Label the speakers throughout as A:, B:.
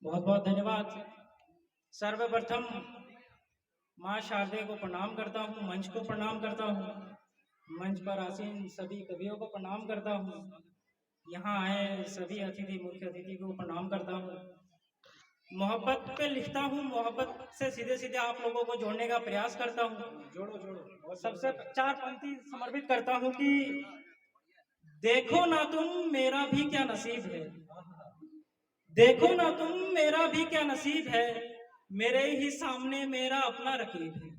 A: बहुत बहुत धन्यवाद। सर्वप्रथम माँ शारदे को प्रणाम करता हूँ, मंच को प्रणाम करता हूँ, मंच पर आसीन सभी कवियों को प्रणाम करता हूँ, यहाँ आए सभी अतिथि मुख्य अतिथि को प्रणाम करता हूँ। मोहब्बत पे लिखता हूँ, मोहब्बत से सीधे सीधे आप लोगों को जोड़ने का प्रयास करता हूँ। जोड़ो जोड़ो। सबसे चार पंक्ति समर्पित करता हूँ कि देखो ना तुम मेरा भी क्या नसीब है, देखो ना तुम मेरा भी क्या नसीब है, मेरे ही सामने मेरा अपना रकीब है।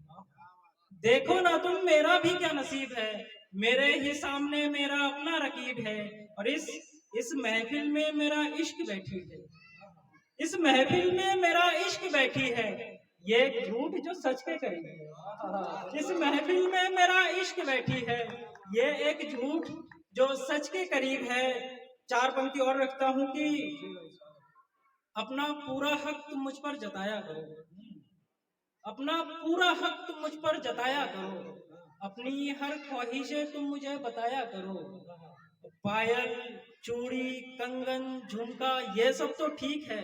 A: देखो ना तुम मेरा भी क्या नसीब है, मेरे ही सामने मेरा अपना रकीब है। और इस महफिल में मेरा इश्क बैठी है, इस महफिल में मेरा इश्क बैठी है, ये एक झूठ जो सच के करीब है। इस महफिल में मेरा इश्क बैठी है, ये एक झूठ जो सच के करीब है। चार पंक्ति और रखता हूं कि अपना पूरा हक तुम मुझ पर जताया करो, अपना पूरा हक तुम मुझ पर जताया करो, अपनी हर ख्वाहिशें तुम मुझे बताया करो। पायल चूड़ी कंगन झुमका ये सब तो ठीक है,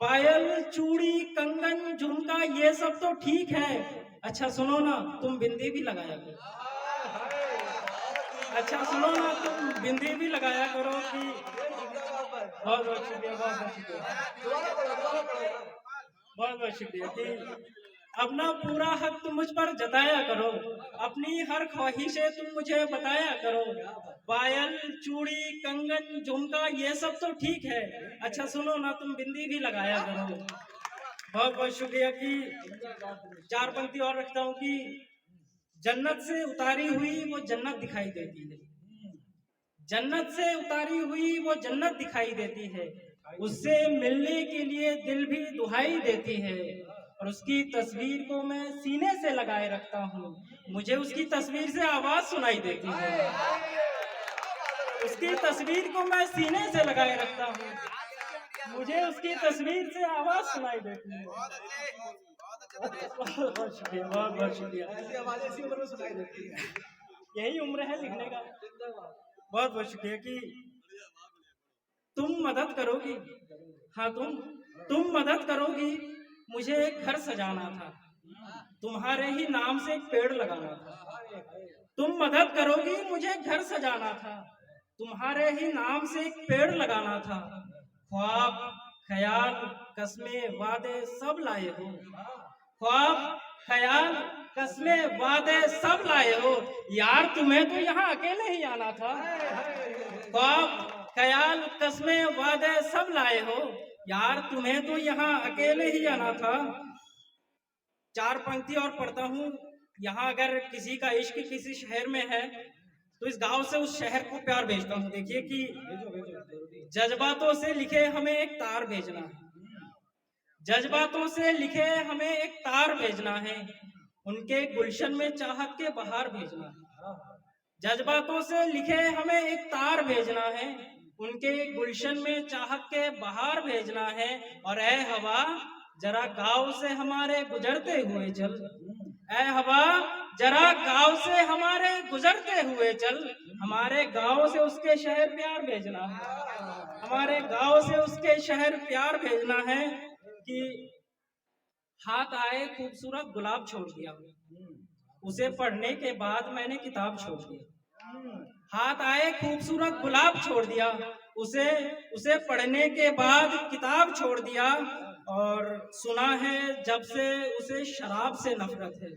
A: पायल चूड़ी कंगन झुमका ये सब तो ठीक है। अच्छा सुनो ना, तुम बिंदी भी लगाया करो। अच्छा सुनो ना, तुम बिंदी भी लगाया करो कि बहुत बहुत शुक्रिया, बहुत बहुत शुक्रिया, बहुत बहुत शुक्रिया कि अपना पूरा हक तुम मुझ पर जताया करो, अपनी हर ख्वाहिशें तुम मुझे बताया करो। पायल चूड़ी कंगन झुमका ये सब तो ठीक है, अच्छा सुनो ना, तुम बिंदी भी लगाया करो। बहुत बहुत शुक्रिया कि चार पंक्ति और रखता हूँ कि जन्नत से उतारी हुई वो जन्नत दिखाई देती है, जन्नत से उतारी हुई वो जन्नत दिखाई देती है, उससे मिलने के लिए दिल भी दुहाई देती है। और उसकी तस्वीर को मैं सीने से लगाए रखता हूँ, मुझे उसकी तस्वीर से आवाज सुनाई देती है, उसकी तस्वीर को मैं सीने से लगाए रखता हूँ, मुझे उसकी तस्वीर से आवाज सुनाई देती है। बहुत बहुत शुक्रिया, बहुत बहुत शुक्रिया। यही उम्र है लिखने का। बहुत बहुत शुक्रिया कि तुम मदद करोगी, हाँ तुम मदद करोगी, मुझे एक घर सजाना था, तुम्हारे ही नाम से एक पेड़ लगाना था। तुम मदद करोगी, मुझे घर सजाना था, तुम्हारे ही नाम से एक पेड़ लगाना था। ख्वाब ख्याल कस्में वादे सब लाए हो, ख्वाब ख्याल कस्में वादे सब लाए हो, यार तुम्हें तो यहाँ अकेले ही आना था। ख्वाब ख्याल कस्में वादे सब लाए हो, यार तुम्हें तो यहाँ अकेले ही आना था। चार पंक्ति और पढ़ता हूँ। यहाँ अगर किसी का इश्क किसी शहर में है तो इस गांव से उस शहर को प्यार भेजता हूँ। देखिए कि जज्बातों से लिखे हमें एक तार भेजना है, जज्बातों से लिखे हमें एक तार भेजना है, उनके गुलशन में चाहत के बहार भेजना है। जज्बातों से लिखे हमें एक तार भेजना है, उनके गुलशन में चाहत के बहार भेजना है। और ऐ हवा जरा गांव से हमारे गुजरते हुए चल, ऐ हवा जरा गांव से हमारे गुजरते हुए चल, हमारे गांव से उसके शहर प्यार भेजना है, हमारे गांव से उसके शहर प्यार भेजना है। कि हाथ आए खूबसूरत गुलाब छोड़ दिया, उसे पढ़ने के बाद मैंने किताब छोड़ दिया। हाथ आए खूबसूरत गुलाब छोड़ दिया, उसे पढ़ने के बाद किताब छोड़ दिया। और सुना है जब से उसे शराब से नफरत है,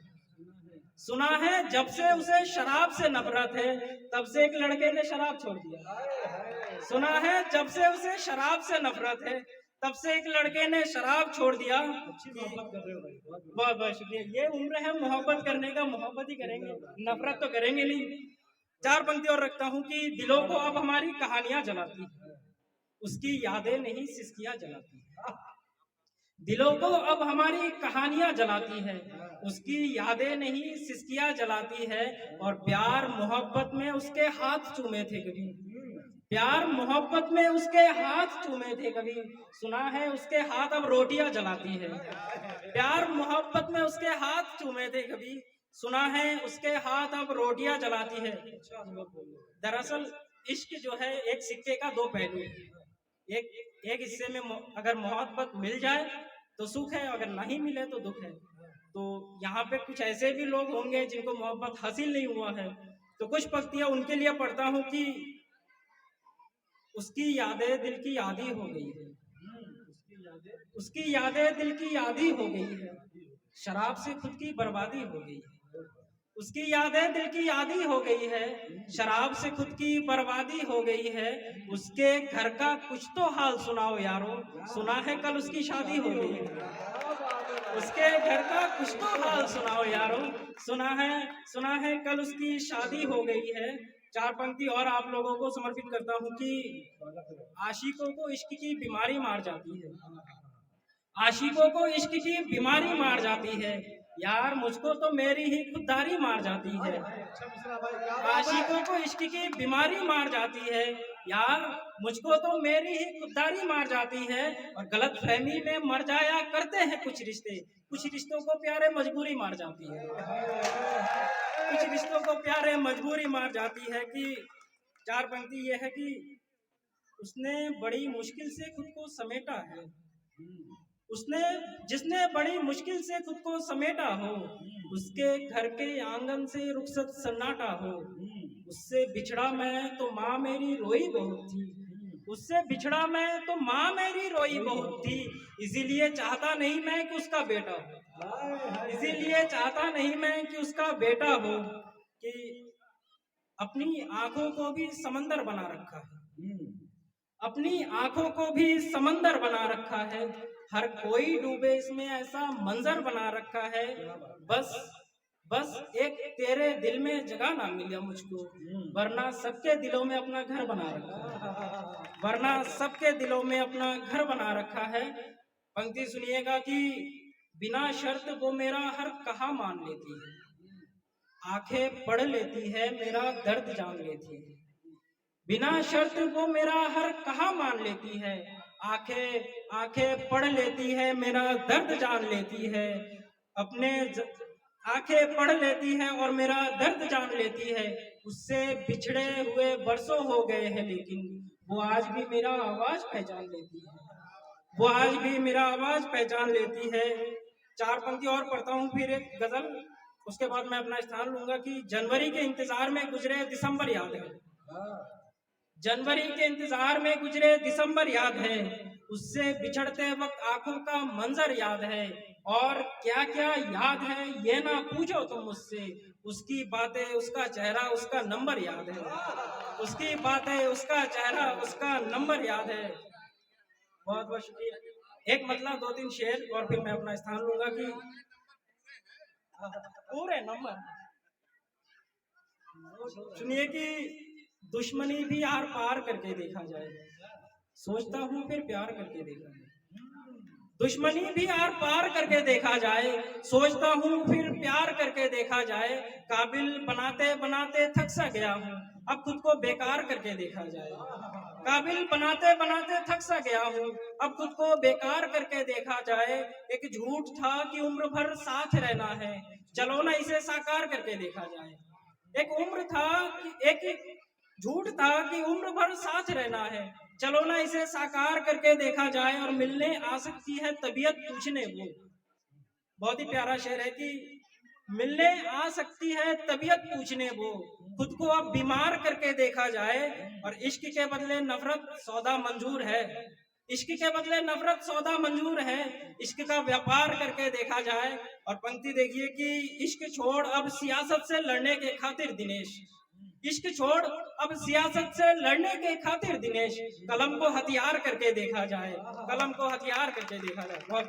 A: सुना है जब से उसे शराब से नफरत है, तब से एक लड़के ने शराब छोड़ दिया। सुना है जब से उसे शराब से नफरत है, तब से एक लड़के ने शराब छोड़ दिया। बहुत बहुत शुक्रिया। ये उम्र है मोहब्बत करने का, मोहब्बत ही करेंगे, नफरत तो करेंगे नहीं। चार पंक्ति और रखता हूँ कि दिलों को अब हमारी कहानियां जलाती है, उसकी यादें नहीं सिसकियां जलाती है। दिलों को अब हमारी कहानियां जलाती है, उसकी यादें नहीं सिसकियां जलाती है। और प्यार मोहब्बत में उसके हाथ चूमे थे कभी, प्यार मोहब्बत में उसके हाथ चूमे थे कभी, सुना है उसके हाथ अब रोटियां जलाती है। प्यार मोहब्बत में उसके हाथ चूमे थे कभी, सुना है उसके हाथ अब रोटियां जलाती है। दरअसल इश्क जो है एक सिक्के का दो पहलू है, एक हिस्से में अगर मोहब्बत मिल जाए तो सुख है, अगर नहीं मिले तो दुख है। तो यहाँ पे कुछ ऐसे भी लोग होंगे जिनको मोहब्बत हासिल नहीं हुआ है, तो कुछ पंक्तियां उनके लिए पढ़ता हूँ कि उसकी यादें दिल की आधी हो गई है, उसकी यादें दिल की आधी हो गई है, शराब से खुद की बर्बादी हो गई है। उसकी यादें दिल की आधी हो गई है, शराब से खुद की बर्बादी हो गई है। उसके घर का कुछ तो हाल सुनाओ यारो, सुना है कल उसकी शादी हो गई है। उसके घर का कुछ तो हाल सुनाओ यारो, सुना है कल उसकी शादी हो गई है। चार पंक्ति और आप लोगों को समर्पित करता हूँ कि आशिकों को इश्क की बीमारी मार जाती है, आशिकों को इश्क की बीमारी मार जाती है, यार मुझको तो मेरी ही खुददारी मार जाती है। आशिकों को इश्क की बीमारी मार जाती है, यार मुझको तो मेरी ही खुददारी मार जाती है। और गलत फहमी में मर जाया करते हैं कुछ रिश्ते, कुछ रिश्तों को प्यारे मजबूरी मार जाती है, कुछ रिश्तों को प्यारे मजबूरी मार जाती है। कि चार पंक्ति ये है कि उसने बड़ी मुश्किल से खुद को समेटा है, जिसने बड़ी मुश्किल से खुद को समेटा हो, उसके घर के आंगन से रुखसत सन्नाटा हो। उससे बिछड़ा मैं तो माँ मेरी रोई बहुत थी, उससे बिछड़ा मैं तो माँ मेरी रोई बहुत थी। इसीलिए चाहता नहीं मैं कि उसका बेटा हो, इसीलिए चाहता नहीं मैं कि उसका बेटा हो। कि अपनी आंखों को भी समंदर बना रखा है, अपनी आंखों को भी समंदर बना रखा है। हर कोई डूबे इसमें ऐसा मंजर बना रखा है। बस एक तेरे दिल में जगह ना मिला मुझको, वरना सबके दिलों में अपना घर बना रखा है, वरना सबके दिलों में अपना घर बना रखा है। पंक्ति सुनिएगा कि बिना शर्त वो मेरा हर कहा मान लेती है, आंखें पढ़ लेती है मेरा दर्द जान लेती है। बिना शर्त वो मेरा हर कहा मान लेती है, आंखें पढ़ लेती है मेरा दर्द जान लेती है। आंखें पढ़ लेती है और मेरा दर्द जान लेती है। उससे बिछड़े हुए बरसों हो गए हैं, लेकिन वो आज भी मेरा आवाज पहचान लेती है, वो आज भी मेरा आवाज पहचान लेती है। चार पंक्ति और पढ़ता हूँ, फिर एक गजल, उसके बाद मैं अपना स्थान लूंगा। कि जनवरी के इंतजार में गुजरे दिसंबर याद है, जनवरी के इंतजार में गुजरे दिसंबर याद है। उससे बिछड़ते वक्त आंखों का मंजर याद है, और क्या क्या याद है ये ना पूछो तुम मुझसे। उसकी बातें, उसका चेहरा, उसका नंबर याद है, उसकी बातें, उसका चेहरा, उसका नंबर याद है। बहुत बहुत शुक्रिया। एक मतलब दो तीन शेर और फिर मैं अपना स्थान लूंगा। कि पूरे नंबर सुनिए कि दुश्मनी भी आर पार करके देखा जाए, सोचता हूँ फिर प्यार करके देखा जाए। दुश्मनी भी आर पार करके देखा जाए, सोचता हूँ फिर प्यार करके देखा जाए। काबिल बनाते बनाते थक सा गया हूँ, अब खुद को बेकार करके देखा जाए। काबिल बनाते बनाते थक सा गया हूँ, अब खुद को बेकार करके देखा जाए। एक झूठ था कि उम्र भर साथ रहना है, चलो ना इसे साकार करके देखा जाए। एक झूठ था कि उम्र भर साथ रहना है, चलो ना इसे साकार करके देखा जाए। और मिलने आ सकती है तबीयत पूछने वो, बहुत ही प्यारा शेर है। कि मिलने आ सकती है तबीयत पूछने वो, खुद को अब बीमार करके देखा जाए। और इश्क के बदले नफरत सौदा मंजूर है, इश्क के बदले नफरत सौदा मंजूर है, इश्क का व्यापार करके देखा जाए। और पंक्ति देखिए कि इश्क छोड़ अब सियासत से लड़ने के खातिर दिनेश, इश्क छोड़ अब सियासत से लड़ने के खातिर दिनेश, कलम को हथियार करके देखा जाए, कलम को हथियार करके देखा जाए। बहुत